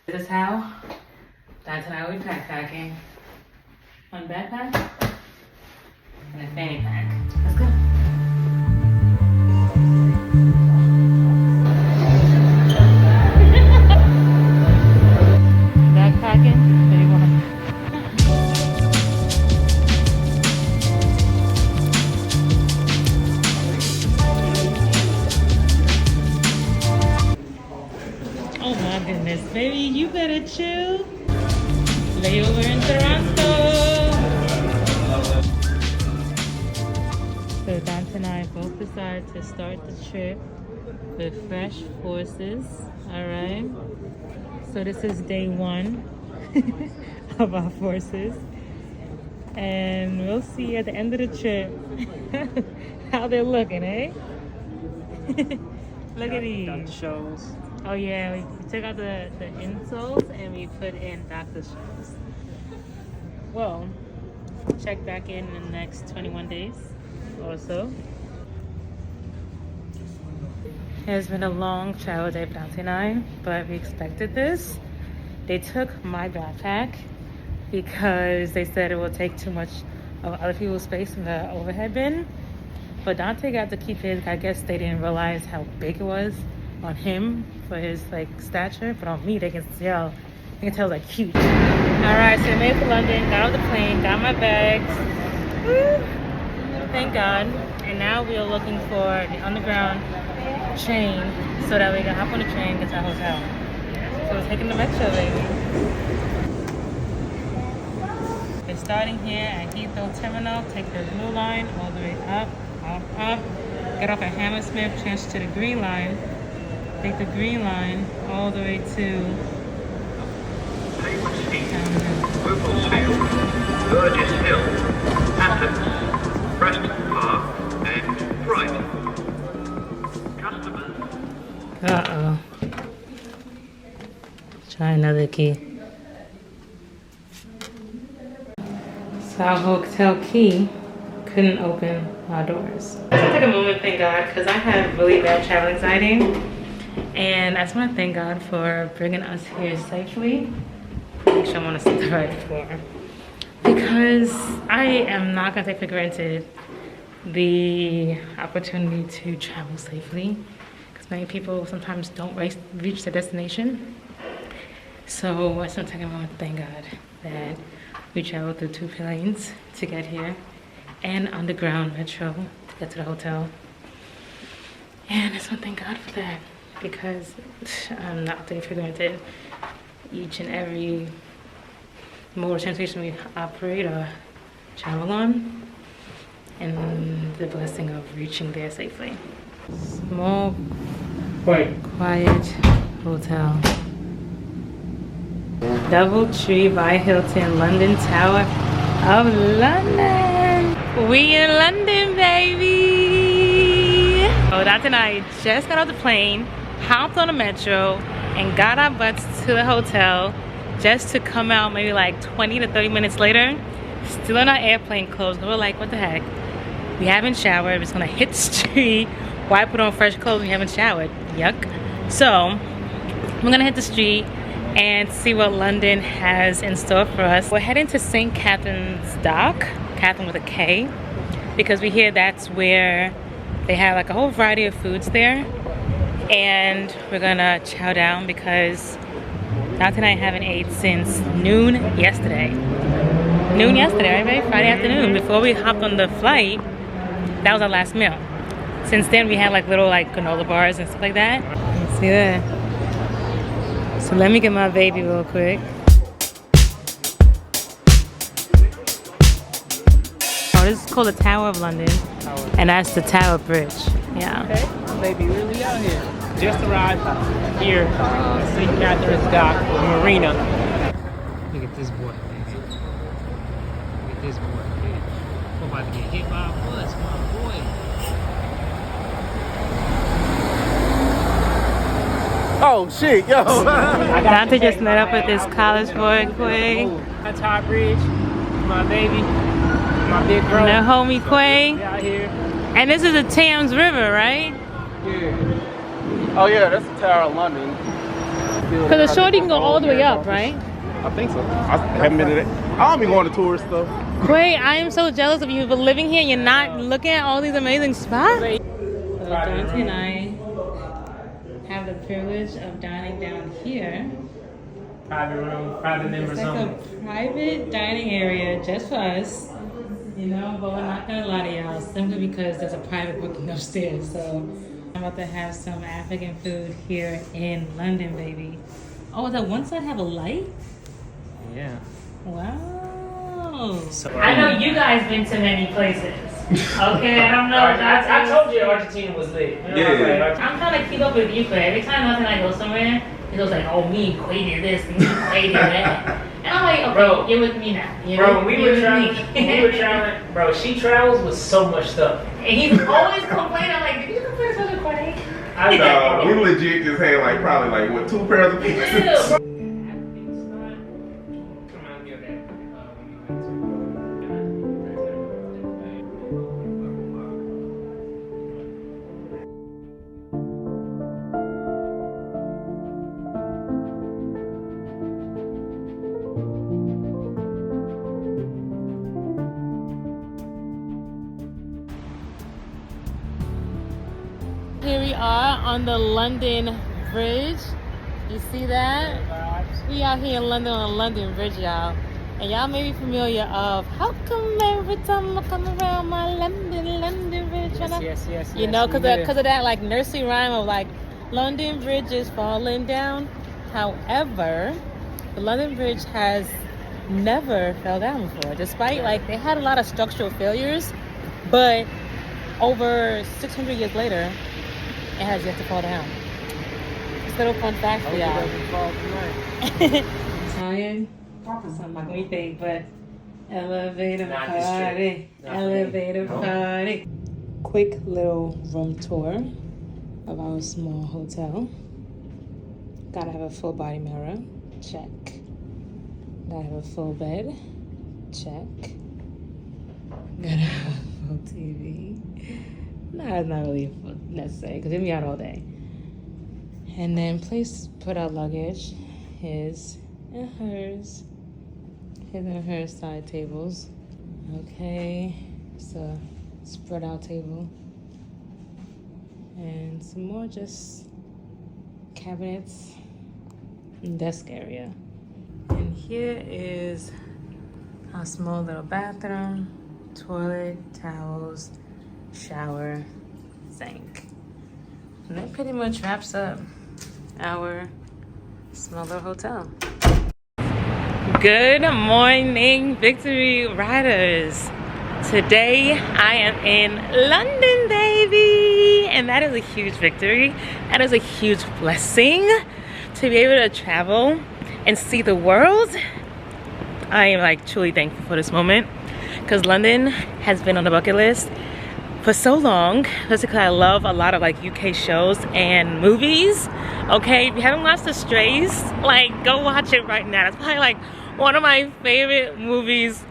This is how Dante and I will be backpacking. One backpack and a fanny pack. Let's go. Backpacking, day one. Oh my goodness, baby, you better chill. Layover in Toronto. So Dante and I both decided to start the trip with fresh forces. Alright. So this is day one of our forces. And we'll see at the end of the trip how they're looking, eh? Look at these. Dr. Shows. Oh yeah, we took out the insoles and we put in Dr. Shows. Well, check back in the next 21 days or so. It's been a long travel day for Dante and I, but we expected this. They took my backpack because they said it will take too much of other people's space in the overhead bin. But Dante got to keep his. I guess they didn't realize how big it was on him for his like stature, but on me they can tell. You can tell it's like huge. All right, so we made it to London. Got off the plane. Got my bags. Woo. Thank God. And now we are looking for the underground train so that we can hop on the train and get to our hotel. So we're taking the metro, baby. We're starting here at Heathrow Terminal. Take the blue line all the way up. Get off at Hammersmith, transfer to the green line. Take the green line all the way to Burgess Hill, Athens, Preston Park, and Brighton. Customers. Uh-oh. Try another key. So our hotel key couldn't open our doors. I just take a moment, thank God, because I have really bad travel anxiety. And I just want to thank God for bringing us here safely. Make sure I'm on the right floor. Because I am not going to take for granted the opportunity to travel safely. Because many people sometimes don't reach their destination. So I just want to take a moment to thank God that we traveled through 2 planes to get here. And underground metro to get to the hotel. And I just want to thank God for that. Because I'm not taking for granted each and every mode of transportation we operate or travel on, and the blessing of reaching there safely. Small, quiet hotel. Doubletree by Hilton, London Tower of London. We in London, baby. Oh, Dante and I just got off the plane, hopped on the metro, and got our butts to the hotel just to come out maybe like 20 to 30 minutes later, still in our airplane clothes. We're like, what the heck? We haven't showered. We're just gonna hit the street. Why put on fresh clothes when we haven't showered? Yuck. So we're gonna hit the street and see what London has in store for us. We're heading to St. Catherine's Dock, Catherine with a K, because we hear that's where they have like a whole variety of foods there. And we're gonna chow down because Dante and I haven't ate since noon yesterday. Noon yesterday, right, babe? Friday afternoon. Before we hopped on the flight, that was our last meal. Since then, we had like little like granola bars and stuff like that. See that? So let me get my baby real quick. Oh, this is called the Tower of London. And that's the Tower Bridge. Yeah. Okay, baby, really out here. Just arrived here, St. Catherine's Dock Marina. Look at this boy, baby. Look at this boy, baby. We're about to get hit by a bus, my boy. Oh shit, yo! Dante just met up with his college boy, Quay. That's High Bridge, my baby, my big bro. And their homie, Quay. Out here. And this is the Thames River, right? Yeah. Oh yeah, that's the Tower of London. Because the shorty can go all the way up, right? I think so. I haven't been to that. I don't be going to tourists though. Wait, I am so jealous of you for living here and you're not looking at all these amazing spots. So Dante and I have the privilege of dining down here. Private room, private members It's like only. a private dining area just for us, you know, but we're not gonna lie to y'all simply because there's a private booking upstairs. So I'm about to have some African food here in London, baby. Oh, does one side have a light? Yeah. Wow. So, I know you guys been to many places. Okay, I don't know. I told you Argentina was lit. You know, Yeah. like, I'm trying to keep up with you, but every time I go somewhere, it goes like, oh, me and Quay did this, and me and Quay did that. And I'm like, okay, Bro, you're with me now. bro, when we were traveling, bro, she travels with so much stuff. And he's always complaining. I'm like, did you complain about the Quay? I No, we legit just had like probably like what 2 pairs of pieces. Ew. Here we are on the London Bridge. You see that? We out here in London on the London Bridge, y'all. And y'all may be familiar of how come every time I come around my London Bridge, Yes. you know, because of that like nursery rhyme of like London Bridge is falling down. However, the London Bridge has never fell down before, despite like they had a lot of structural failures, but over 600 years later, it has yet to fall down. Just a little fun fact for y'all. Italian? Something not gonna be fake, but elevator party, elevator party. Quick little room tour of our small hotel. Gotta have a full body mirror, check. Gotta have a full bed, check. Gotta have a full TV. No, it's not really necessary because it'll be out all day. And then place to put our luggage, his and hers. His and her side tables. Okay, so spread out table. And some more just cabinets and desk area. And here is our small little bathroom, toilet, towels, shower, sink. And that pretty much wraps up our small little hotel. Good morning, Victory Riders. Today I am in London, baby, and that is a huge victory. That is a huge blessing to be able to travel and see the world. I am like truly thankful for this moment because London has been on the bucket list for so long. Basically, I love a lot of like UK shows and movies. Okay, if you haven't watched The Strays, like go watch it right now. It's probably like one of my favorite movies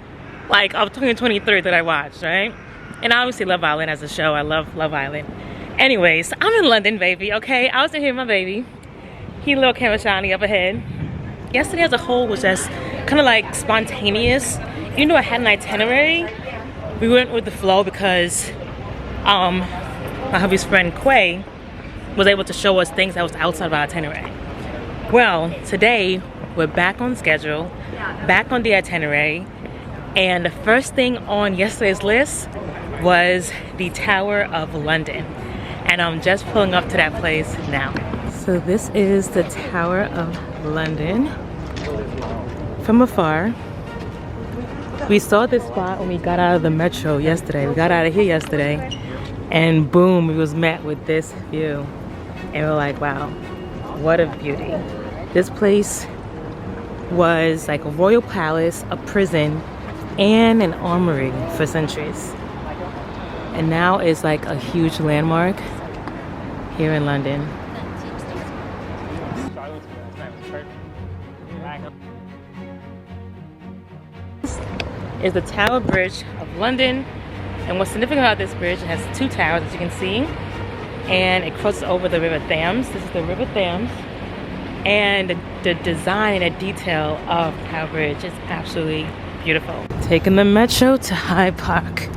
like of 2023 that I watched, right? And obviously Love Island as a show. I love Love Island. Anyways, I'm in London, baby, okay? I was in here with my baby. He little camera shiny up ahead. Yesterday as a whole was just kind of like spontaneous. Even though I had an itinerary, we went with the flow because my hubby's friend Quay was able to show us things that was outside of our itinerary. Well, today we're back on schedule, back on the itinerary, and the first thing on yesterday's list was the Tower of London. And I'm just pulling up to that place now. So this is the Tower of London from afar. We saw this spot when we got out of the metro yesterday. We got out of here yesterday, and boom, we was met with this view. And we're like, wow, what a beauty. This place was like a royal palace, a prison, and an armory for centuries. And now it's like a huge landmark here in London. Is the Tower Bridge of London. And what's significant about this bridge, it has two towers, as you can see. and it crosses over the River Thames. This is the River Thames. And the design and the detail of Tower Bridge is absolutely beautiful. Taking the metro to Hyde Park.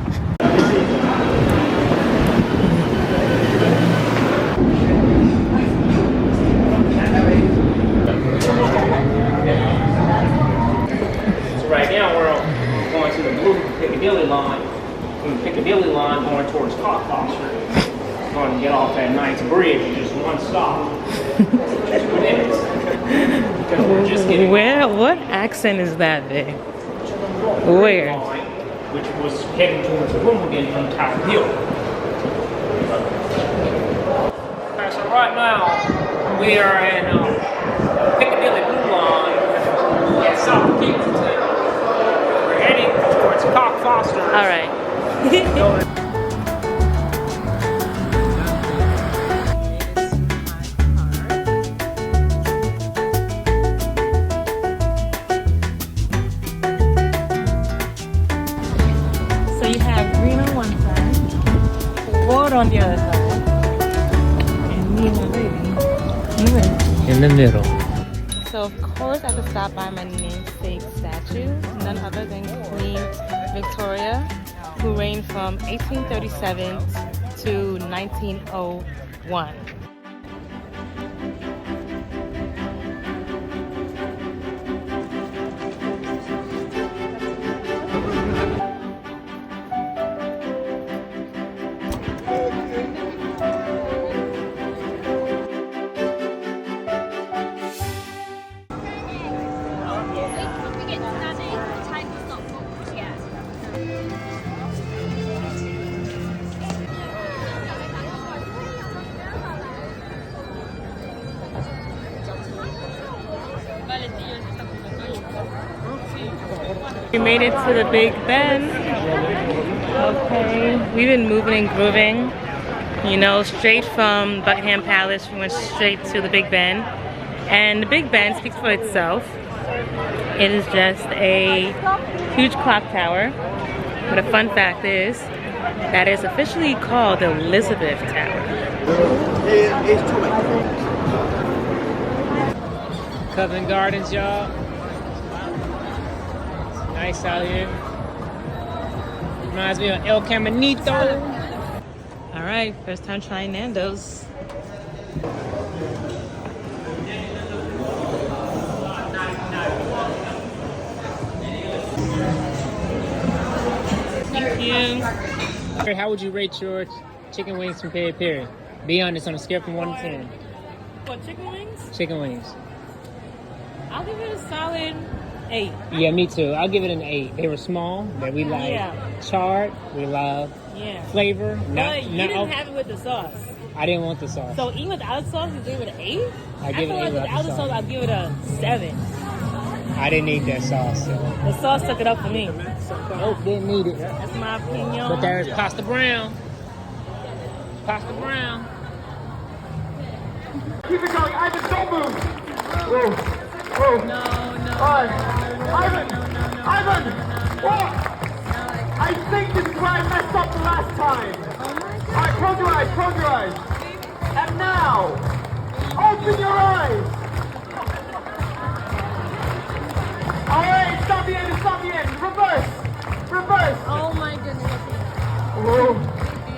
So right now we're going to the blue Piccadilly line. From the Piccadilly line going towards Cockfoster. Going to get off that nice bridge in just one stop. 2 minutes. Because we're just getting What accent is that, babe? Where? Line, which was heading towards Wimbledon from Tower Hill. Alright, so right now we are in Piccadilly Blue Line at South Kensington. We're heading towards Cockfoster. All right. So you have green on one side, water on the other side, and me and my baby in the middle. In the middle. So of course I have to stop by my namesake statue, none other than Queen Victoria, who reigned from 1837 to 1901. We made it to the Big Ben. Okay, we've been moving and grooving. You know, straight from Buckingham Palace, we went straight to the Big Ben. And the Big Ben speaks for itself. It is just a huge clock tower. But a fun fact is that it's officially called the Elizabeth Tower. Covent Gardens, y'all. Nice out here. Reminds me of El Caminito. All right, first time trying Nando's. Thank you. How would you rate your chicken wings from Peri Peri? Be honest on a scale from 1 to 10. What, chicken wings? Chicken wings. I'll give it a solid 8. Yeah, me too. I'll give it an 8. They were small, that we like. Yeah. Charred, we love. Yeah. Flavor, But you didn't have it with the sauce. I didn't want the sauce. So even without sauce, you gave it an 8? I give it feel like 8 without without the the sauce. sauce, I'll give it a 7. I didn't need that sauce. So. The sauce took it up for me. Nope, didn't need it. That's my opinion. But there's Pasta Brown. Pasta Brown. Keep it going, Ivan, don't move! Whoa, whoa. No. Ivan! Ivan! What? I think this is where I messed up the last time. Alright, close your eyes. And now, open your eyes! Alright, stop the end. Reverse! Oh my goodness.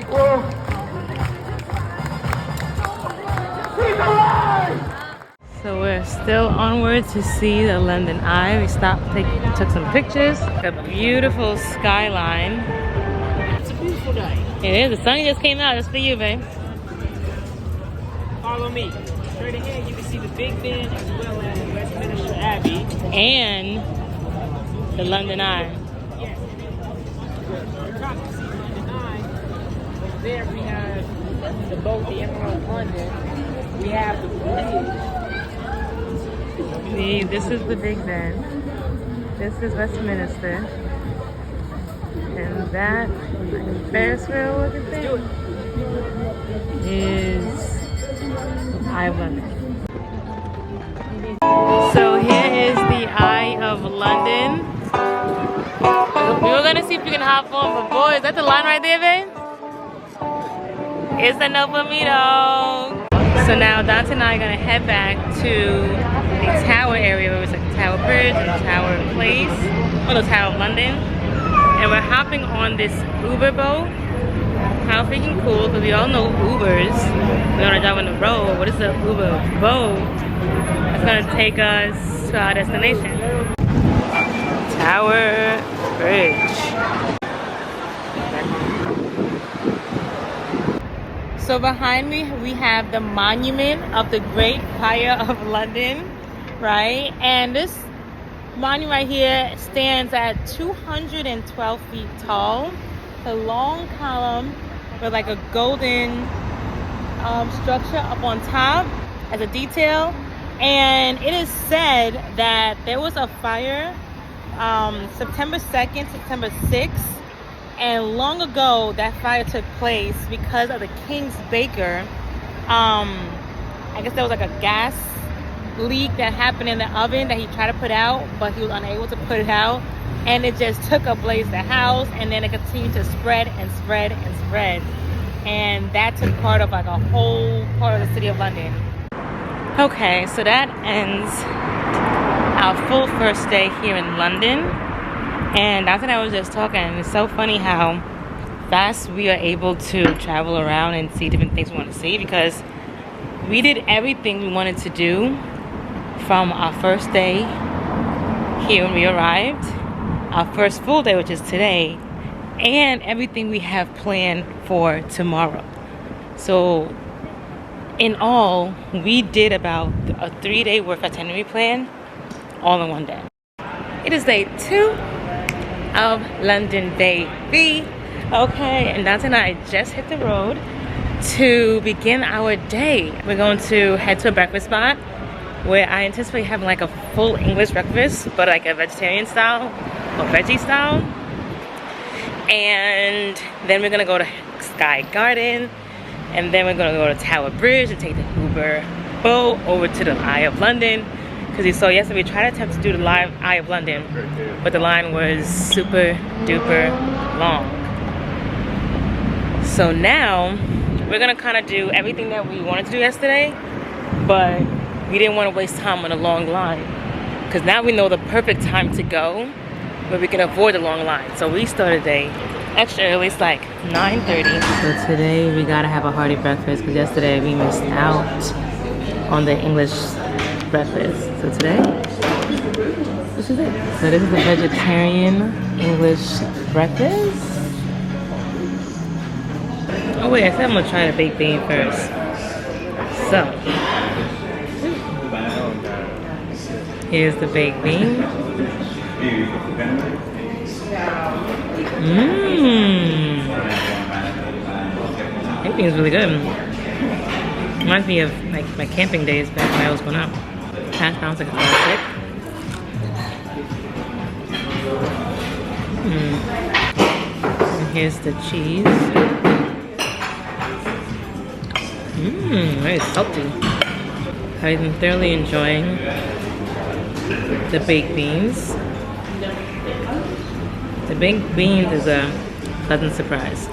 Whoa! He's alive! So we're still onward to see the London Eye. We stopped, took some pictures. A beautiful skyline. It's a beautiful day. It is. The sun just came out. Just for you, babe. Follow me. Straight ahead, you can see the Big Ben as well as Westminster Abbey. And the London Eye. Yes. We're trying to see London Eye. Over there we have the boat, the Emerald of London. We have the bridge. See, this is the Big Ben. This is Westminster. And that Ferris wheel looking thing is Eye of London. So here is the Eye of London. We were gonna see if we can hop on, but boy, is that the line right there, babe? It's a no for me though. So now Dante and I are gonna head back to the Tower area where it's like the Tower Bridge and the Tower Place, or the Tower of London. And we're hopping on this Uber boat. How freaking cool, because we all know Ubers. We're gonna drive on the road. What is the Uber boat? It's gonna take us to our destination. Tower Bridge. So behind me, we have the monument of the Great Fire of London, right? And this monument right here stands at 212 feet tall. A long column with like a golden structure up on top as a detail. And it is said that there was a fire September 2nd, September 6th. And long ago, that fire took place because of the King's Baker. I guess there was like a gas leak that happened in the oven that he tried to put out, but he was unable to put it out. And it just took ablaze the house, and then it continued to spread and spread and spread. And that took part of like a whole part of the city of London. Okay, so that ends our full first day here in London. And after that, I was just talking, and it's so funny how fast we are able to travel around and see different things we want to see, because we did everything we wanted to do from our first day here when we arrived, our first full day, which is today, and everything we have planned for tomorrow. So in all, we did about a 3-day worth itinerary plan all in one day. It is day 2 of London, baby. Okay, and Dante and I just hit the road to begin our day. We're going to head to a breakfast spot where I anticipate having like a full English breakfast, but like a vegetarian style or veggie style. And then we're gonna go to Sky Garden, and then we're gonna go to Tower Bridge and take the Uber boat over to the Eye of London. Because you saw yesterday, we tried to attempt to do the live Eye of London, but the line was super duper long. So now we're gonna kind of do everything that we wanted to do yesterday, but we didn't want to waste time on a long line, because now we know the perfect time to go where we can avoid the long line. So we started the day extra early. It's like 9:30. So today we gotta have a hearty breakfast, because yesterday we missed out on the English breakfast. So today, this is it. So this is the vegetarian English breakfast. Oh wait, I said I'm gonna try the baked bean first. So here's the baked bean. Baked bean is really good. Reminds me of like my camping days back when I was growing up. Hash browns like a classic. And here's the cheese. Very salty. I've been thoroughly enjoying the baked beans. The baked beans is a pleasant surprise.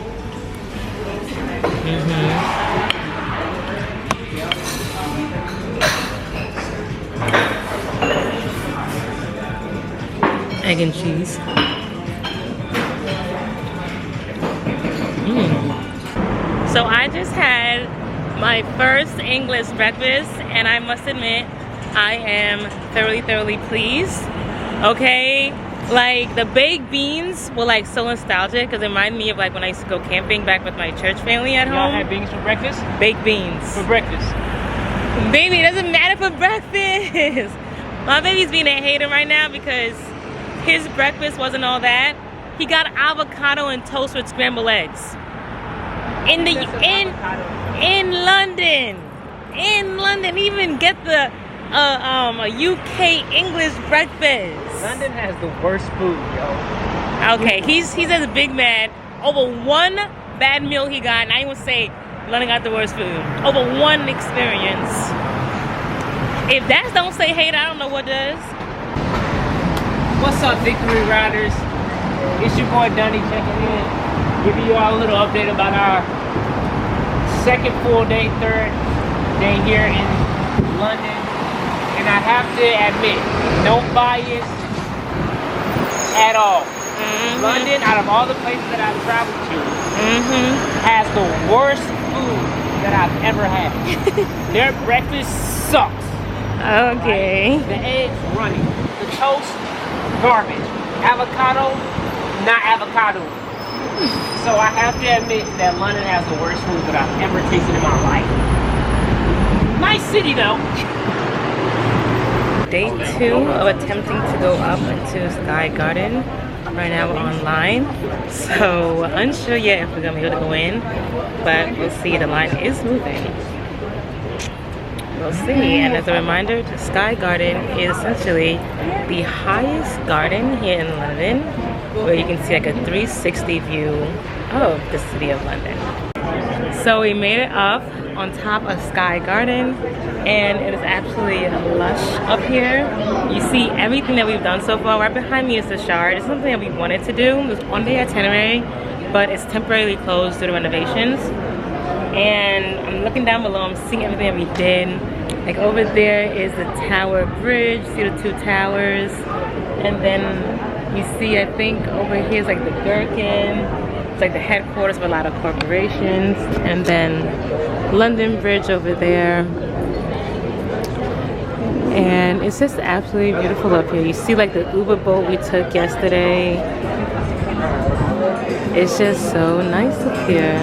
Egg and cheese. So I just had my first English breakfast, and I must admit I am thoroughly pleased. Okay, like the baked beans were like so nostalgic, because it reminded me of like when I used to go camping back with my church family at home. Y'all had beans for breakfast? Baked beans For breakfast. Baby, it doesn't matter for breakfast. My baby's being a hater right now because his breakfast wasn't all that. He got avocado and toast with scrambled eggs. In London, even get the a UK English breakfast. London has the worst food, yo. Okay, he's as a big man over one bad meal he got, and I ain't gonna say London got the worst food. Over one experience. If that don't say hate, I don't know what does. What's up, Victory Riders? It's your boy Dunny checking in, giving you all a little update about our second full day, third day here in London. And I have to admit, no bias at all. London, out of all the places that I've traveled to, has the worst food that I've ever had. Their breakfast sucks. Okay. Right? The eggs running. The toast, garbage. Avocado, not avocado. So I have to admit that London has the worst food that I've ever tasted in my life. Nice city though. Day 2 of attempting to go up into Sky Garden. Right now we're online, so unsure yet if we're gonna be able to go in, but we'll see. The line is moving. We'll see. And as a reminder, the Sky Garden is essentially the highest garden here in London, where you can see like a 360 view of the city of London. So we made it up on top of Sky Garden, and it is absolutely lush up here. You see everything that we've done so far. Right behind me is the Shard. It's something that we wanted to do. It was on the itinerary, but it's temporarily closed due to renovations. And I'm looking down below, I'm seeing everything that we did. Like over there is the Tower Bridge, see the 2 towers. And then you see, I think over here is like the Gherkin. It's like the headquarters of a lot of corporations. And then London Bridge over there. And it's just absolutely beautiful up here. You see like the Uber boat we took yesterday. It's just so nice up here.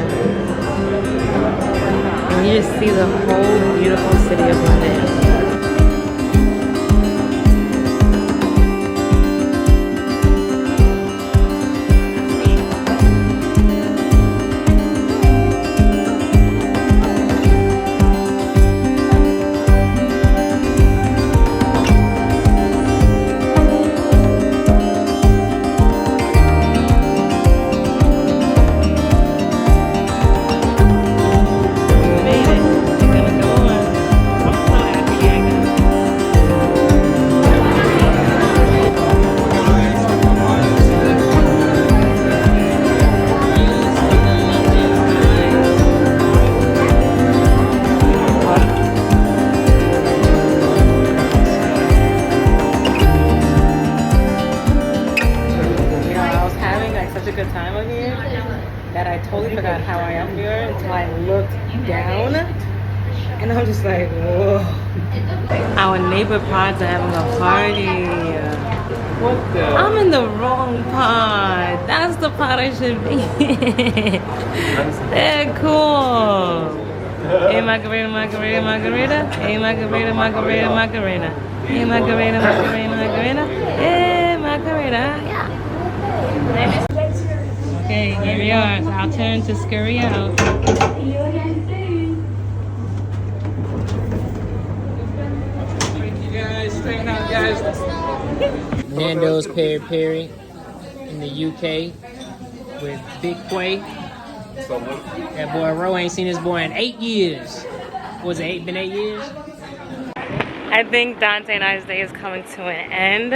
And you just see the whole beautiful city of London. And I'm just like, whoa. Our neighbor pods are having a party. What the? I'm in the wrong pod. That's the pod I should be in. They're cool. Hey, margarita, margarita, margarita. Hey, margarita, margarita, margarita. Hey, margarita, margarita, margarita. Hey, margarita. Yeah. Okay, here we are. So I'll turn to scurry out. Nando's Peri Peri in the UK with Big Quay. That boy Ro ain't seen his boy in 8 years. Was it been 8 years? I think Dante and I's day is coming to an end.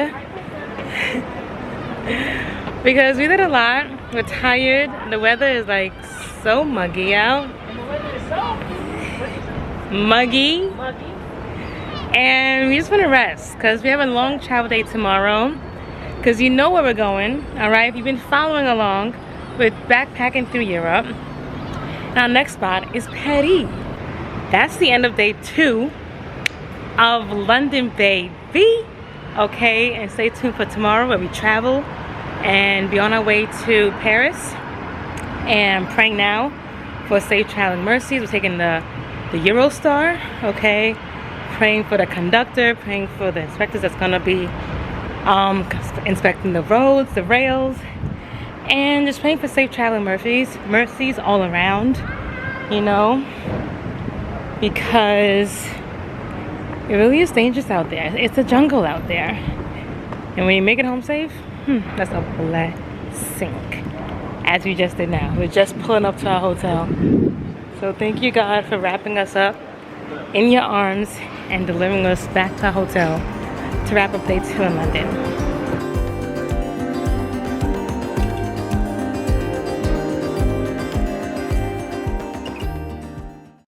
Because we did a lot. We're tired. The weather is like so muggy out. Muggy. And we just want to rest because we have a long travel day tomorrow. Because you know where we're going, alright? If you've been following along with backpacking through Europe. And our next spot is Paris. That's the end of day 2 of London, baby. Okay, and stay tuned for tomorrow where we travel and be on our way to Paris. And I'm praying now for safe traveling mercies. We're taking the Eurostar, okay? Praying for the conductor, praying for the inspectors that's gonna be inspecting the roads, the rails, and just praying for safe traveling mercies all around, you know, because it really is dangerous out there. It's a jungle out there, and when you make it home safe, that's a blessing, as we just did now. We're just pulling up to our hotel. So thank you, God, for wrapping us up in your arms and delivering us back to our hotel to wrap up day 2 in London.